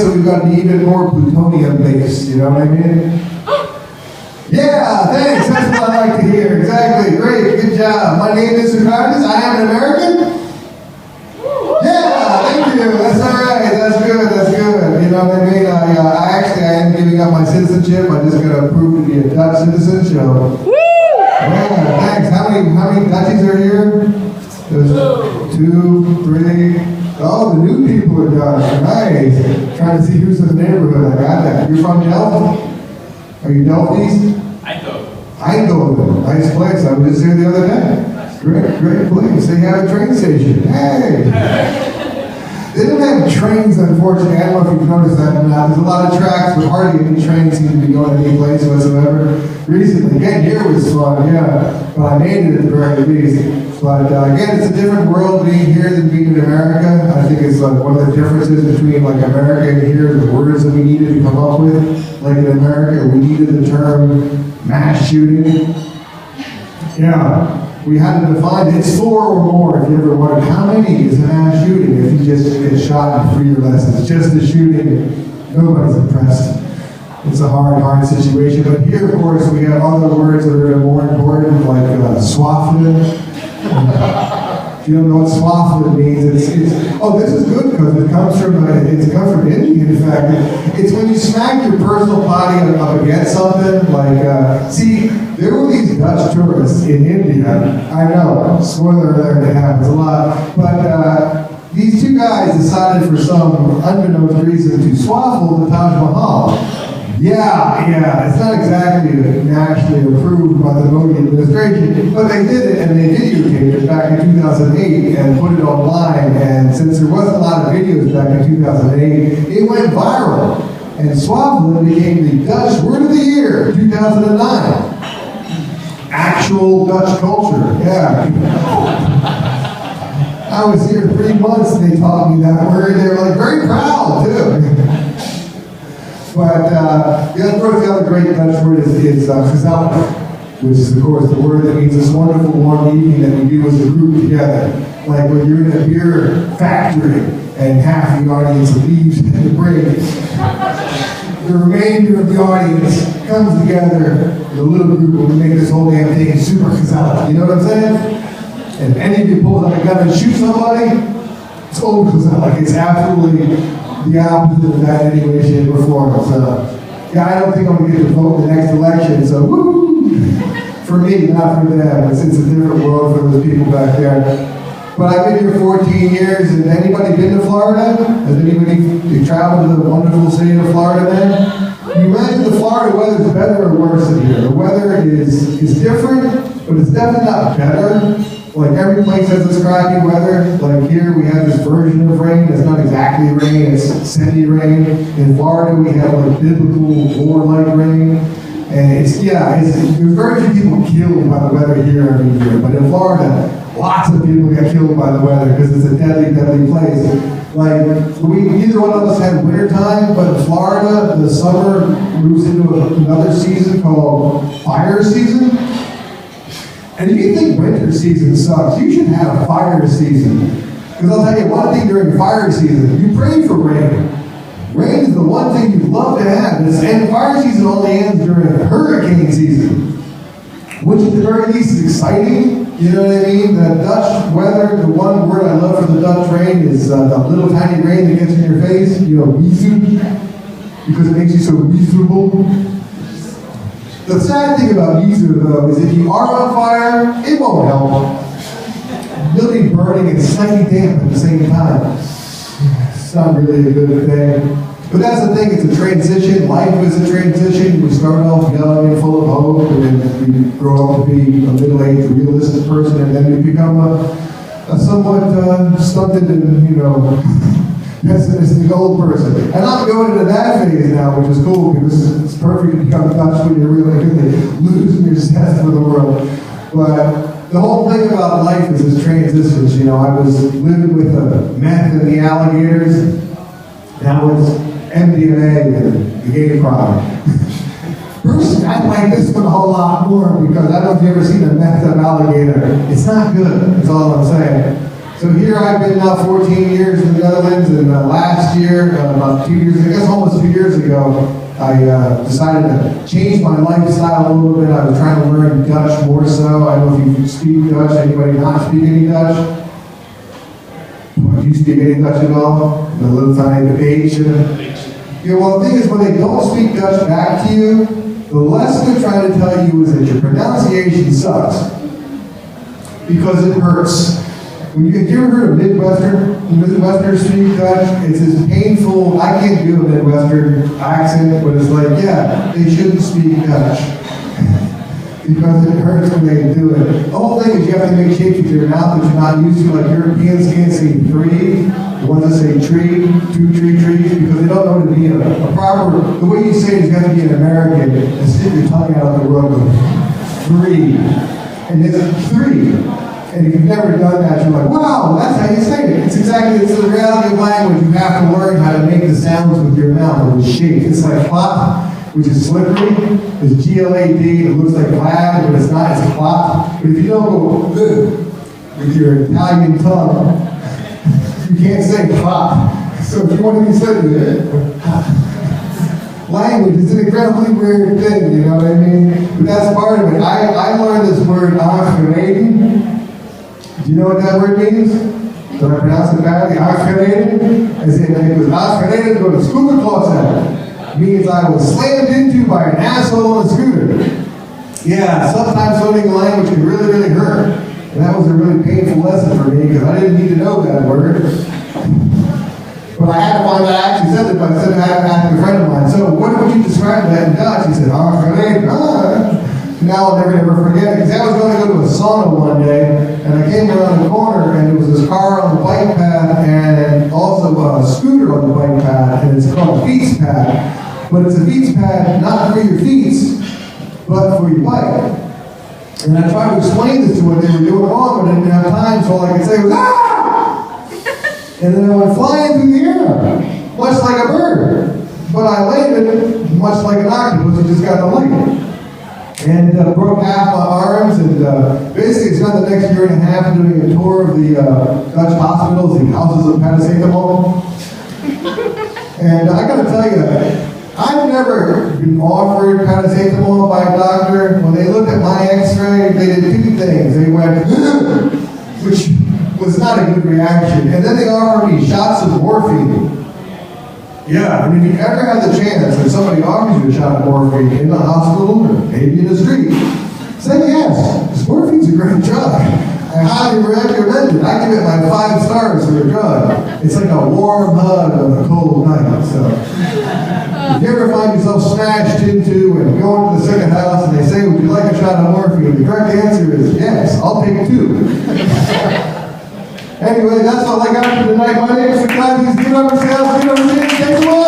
so we've got to be even more plutonium-based, you know what I mean? Yeah, thanks, that's what I like to hear. Exactly, great, good job. My name is Socrates, I am an American. Yeah, thank you, that's all right, that's good, that's good. You know what I mean? I am giving up my citizenship. I just got approved to be a Dutch citizen, so. Yeah, thanks. How many Dutchies are here? There's 2, 3. Oh, the new people are Dutch. Nice. Trying to see who's in the neighborhood. I got that. You're from Delft? Are you Delfties? Eindhoven. Nice place. I was just here the other day. Great place. They have a train station. Hey! They don't have trains, unfortunately. I don't know if you've noticed that or not. There's a lot of tracks, but hardly any trains seem to be going any place whatsoever. Recently, getting here was fun, yeah. But I made it at the very least. But again, it's a different world being here than being in America. I think it's like one of the differences between like America and here, the words that we needed to come up with. Like in America, we needed the term mass shooting. Yeah. We had to define it. It's 4 or more if you ever wondered how many is a mass shooting if you just get shot in 3 or less. It's just a shooting. Nobody's impressed. It's a hard situation. But here, of course, we have other words that are more important, like swaffling. If you don't know what swaffling means, oh, this is good because it comes from India, in fact. It's when you smack your personal body up against something, like, see, there were these Dutch tourists in India. I know, spoiler alert, it happens a lot. But these 2 guys decided for some unbeknownst reason to swaffle the Taj Mahal. Yeah, it's not exactly nationally approved by the Modi administration, but they did it and they videotaped it back in 2008 and put it online. And since there wasn't a lot of videos back in 2008, it went viral. And swaffelen became the Dutch word of the year, 2009. Actual Dutch culture, yeah. I was here 3 months and they taught me that word. They were like very proud too. But of course, the other great Dutch word is gezellig, which is, of course, the word that means this wonderful warm evening that we do as a group together. Like when you're in a beer factory and half the audience leaves at the break, the remainder of the audience comes together in a little group and we make this whole damn thing super gezellig. You know what I'm saying? And if any of you pulls out a gun and shoots somebody, it's old gezellig. It's absolutely the opposite of that in any way, shape, or form. So, yeah, I don't think I'm going to get to vote in the next election, so woo! For me, not for them. It's a different world for those people back there. But I've been here 14 years, and anybody been to Florida? Has anybody traveled to the wonderful state of Florida then? You imagine the Florida weather is better or worse than here. The weather is different, but it's definitely not better. Like every place has this crappy weather. Like here we have this version of rain. It's not exactly rain, it's semi-rain. In Florida we have like biblical war-like rain. And there's very few people killed by the weather here every year. But in Florida, lots of people get killed by the weather because it's a deadly, deadly place. Like, neither one of us had winter time, but in Florida, the summer moves into another season called fire season. And if you think winter season sucks, you should have a fire season. Because I'll tell you one thing during fire season, you pray for rain. Rain is the one thing you'd love to have. And fire season only ends during hurricane season, which at the very least is exciting. You know what I mean? The Dutch weather, the one word I love for the Dutch rain is the little tiny rain that gets in your face, weezoe, because it makes you so miserable. The sad thing about weezoe, though, is if you are on fire, it won't help. You'll be burning and slightly damp at the same time. It's not really a good thing. But that's the thing, it's a transition. Life is a transition. We start off young and full of hope, and then we grow up to be a middle-aged, realistic person, and then we become a somewhat stunted and, pessimistic old person. And I'm going into that phase now, which is cool, because it's perfect to become Dutch when you're really losing your zest for the world. But the whole thing about life is this transitions. I was living with the meth and the alligators. Now it's MDMA and the gay crowd. Personally, I like this one a whole lot more because I don't know if you've ever seen a meth up alligator. It's not good, that's all I'm saying. So here I've been now 14 years in the Netherlands, and last year, about 2 years, I guess almost 2 years ago, I decided to change my lifestyle a little bit. I was trying to learn Dutch more so. I don't know if you speak Dutch. Anybody not speak any Dutch? Do you speak any Dutch at all? A little tiny bit. Yeah, well, the thing is, when they don't speak Dutch back to you, the lesson they're trying to tell you is that your pronunciation sucks. Because it hurts. Have you ever heard of Midwesterners speak Dutch? It's this painful, I can't do a Midwestern accent, but it's like, yeah, they shouldn't speak Dutch. Because it hurts when they do it. The whole thing is you have to make shapes with your mouth that you're not used to, like Europeans can't say three, the ones that say tree, trees, because they don't know to be a proper, the way you say it is you have to be an American and stick your tongue out of the road. Three. And it's three. And if you've never done that, you're like, wow, that's how you say it. It's the reality of language. You have to learn how to make the sounds with your mouth, with shape. It's like flop, which is slippery. It's G-L-A-D. It looks like glad, but it's not. It's flop. But if you don't go good with your Italian tongue, you can't say flop. So if you want to be certain, language is an incredibly weird thing, you know what I mean? But that's part of it. I learned this word, aangereden. Do you know what that word means? Did I pronounce it badly? Aangereden? As in, it was aangereden door de scooterkloset. Means I was slammed into by an asshole on a scooter. Yeah, sometimes learning a language can really, really hurt. And that was a really painful lesson for me because I didn't need to know that word. But I had to find out I actually said it, but I said I had to ask a friend of mine. So what would you describe that in Dutch? He said, aangereden. Now I'll never forget it, because I was going to go to a sauna one day, and I came around the corner, and there was this car on the bike path, and also a scooter on the bike path, and it's called a feet pad. But it's a feet pad not for your feet, but for your bike. And I tried to explain this to what they were doing wrong, but I didn't have time, so all I could say was, ah! And then I went flying through the air, much like a bird. But I landed much like an octopus who just got the light. And broke half my arms, and basically spent the next year and a half doing a tour of the Dutch hospitals, the houses of paracetamol. And I gotta tell you, I've never been offered paracetamol by a doctor. When they looked at my x-ray, they did two things. They went, which was not a good reaction. And then they offered me shots of morphine. Yeah, and if you ever had the chance that somebody offers you a shot of morphine in the hospital or maybe in the street, say yes, because morphine's a great drug. I highly recommend it. I give it my 5 stars for the drug. It's like a warm hug on a cold night. So if you ever find yourself smashed into and going to the second house and they say, would you like a shot of morphine? The correct answer is yes, I'll take 2. Anyway, that's all I got for tonight. My name is Socrates. Get over yourselves. Get over here. Thanks a lot.